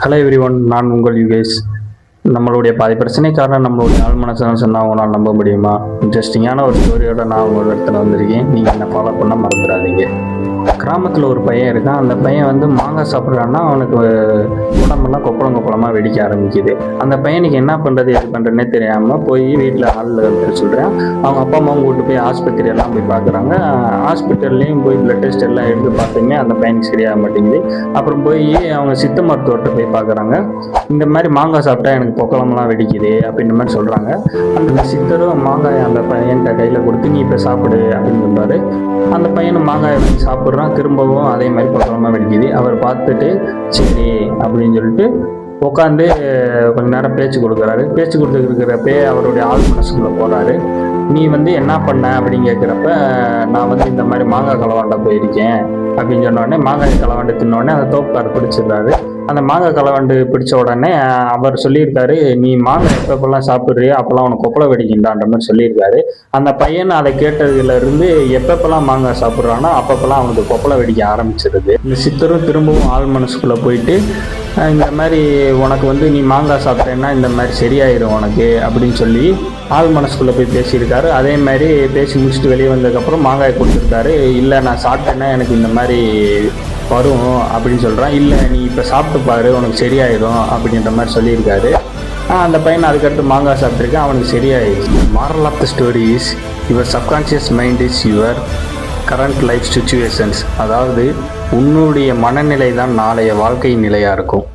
Hello every one, நான் உங்கள் யுகேஷ். நம்மளுடைய பாதி பிரச்சனை காரணம் நம்மளுடைய ஆள் மனசு சொன்னால் அவங்களால் நம்ப முடியுமா? இன்ட்ரெஸ்டிங்கான ஒரு ஸ்டோரியோட நான் உங்கள் இடத்துல வந்திருக்கேன். நீங்கள் என்னை ஃபாலோ பண்ண மறந்துடாதீங்க. கிராமத்தில் ஒரு பையன் இருக்கான். அந்த பையன் வந்து மாங்காய் சாப்பிட்றான்னா அவனுக்கு உடம்பெல்லாம் கொப்பளமாக வெடிக்க ஆரம்பிக்குது. அந்த பையனுக்கு என்ன பண்ணுறது எது பண்ணுறதுனே தெரியாமல் போய் வீட்டில் ஆள் சொல்கிறேன். அவங்க அப்பா அம்மாவும் கூப்பிட்டு போய் ஆஸ்பத்திரி எல்லாம் போய் பார்க்குறாங்க. ஹாஸ்பிட்டல்லையும் போய் பிளட் டெஸ்ட் எல்லாம் எடுத்து பார்த்துமே அந்த பையனுக்கு சரியாக மாட்டேங்குது. அப்புறம் போய் அவங்க சித்த மருத்துவர்கிட்ட போய் பார்க்குறாங்க. இந்த மாதிரி மாங்காய் சாப்பிட்டா எனக்கு பொக்களமெல்லாம் வெடிக்குது அப்படின்ற மாதிரி சொல்கிறாங்க. அந்த சித்தரும் மாங்காய் அந்த பையன்கிட்ட கையில் கொடுத்து நீ இப்போ சாப்பிடு அப்படின்னு சொல்கிறாரு. அந்த பையனும் மாங்காயை வாங்கி சாப்பிட்றான். திரும்பவும் அதே மாதிரி பொக்களமாக வெடிக்குது. அவர் பார்த்துட்டு சரி அப்படின்னு சொல்லிட்டு உட்காந்து கொஞ்ச நேரம் பேச்சு கொடுக்குறாரு. பேச்சு கொடுத்துருக்கிறப்பே அவருடைய ஆள் மனசுக்குள்ளே போகிறாரு. நீ வந்து என்ன பண்ண அப்படின்னு கேட்குறப்ப நான் வந்து இந்த மாதிரி மாங்காய் களவாண்ட போயிருக்கேன் அப்படின்னு சொன்னோடனே மாங்காய் களவாண்டு தின்னோடனே அந்த தோப்புக்கார் பிடிச்சிடுறாரு. அந்த மாங்காய் களவாண்டு பிடிச்ச உடனே அவர் சொல்லியிருக்காரு, நீ மாங்காய் எப்பப்பெல்லாம் சாப்பிட்றியோ அப்போல்லாம் உனக்கு கொப்பளை வெடிக்கின்றான்ற மாதிரி சொல்லியிருக்காரு. அந்த பையன் அதை கேட்டதுலேருந்து எப்பப்பெல்லாம் மாங்காய் சாப்பிட்றானோ அப்பப்பெல்லாம் அவனுக்கு கொப்பளை வெடிக்க ஆரம்பிச்சிருது. இந்த சித்தரும் திரும்பவும் ஆள் மனசுக்குள்ளே போயிட்டு இந்த மாதிரி உனக்கு வந்து நீ மாங்காய் சாப்பிட்டேன்னா இந்த மாதிரி சரியாயிடும் உனக்கு அப்படின்னு சொல்லி ஆள் மனசுக்குள்ளே போய் பேசியிருக்காரு. அதே மாதிரி பேசி முடிச்சுட்டு வெளியே வந்ததுக்கப்புறம் மாங்காய் கொடுத்துருக்காரு. இல்லை நான் சாப்பிட்டேன்னா எனக்கு இந்த மாதிரி வரும் அப்படின்னு சொல்கிறான். இல்லை நீ இப்போ சாப்பிட்டு பாரு உனக்கு சரியாயிடும் அப்படின்ற மாதிரி சொல்லியிருக்காரு. அந்த பையன் அதுக்கடுத்து மாங்காய் சாப்பிட்ருக்கேன், அவனுக்கு சரியாயிடுச்சு. Moral of the story is your subconscious mind is your current life situations. அதாவது உன்னுடைய மனநிலை தான் நாளைய வாழ்க்கை நிலையாக இருக்கும்.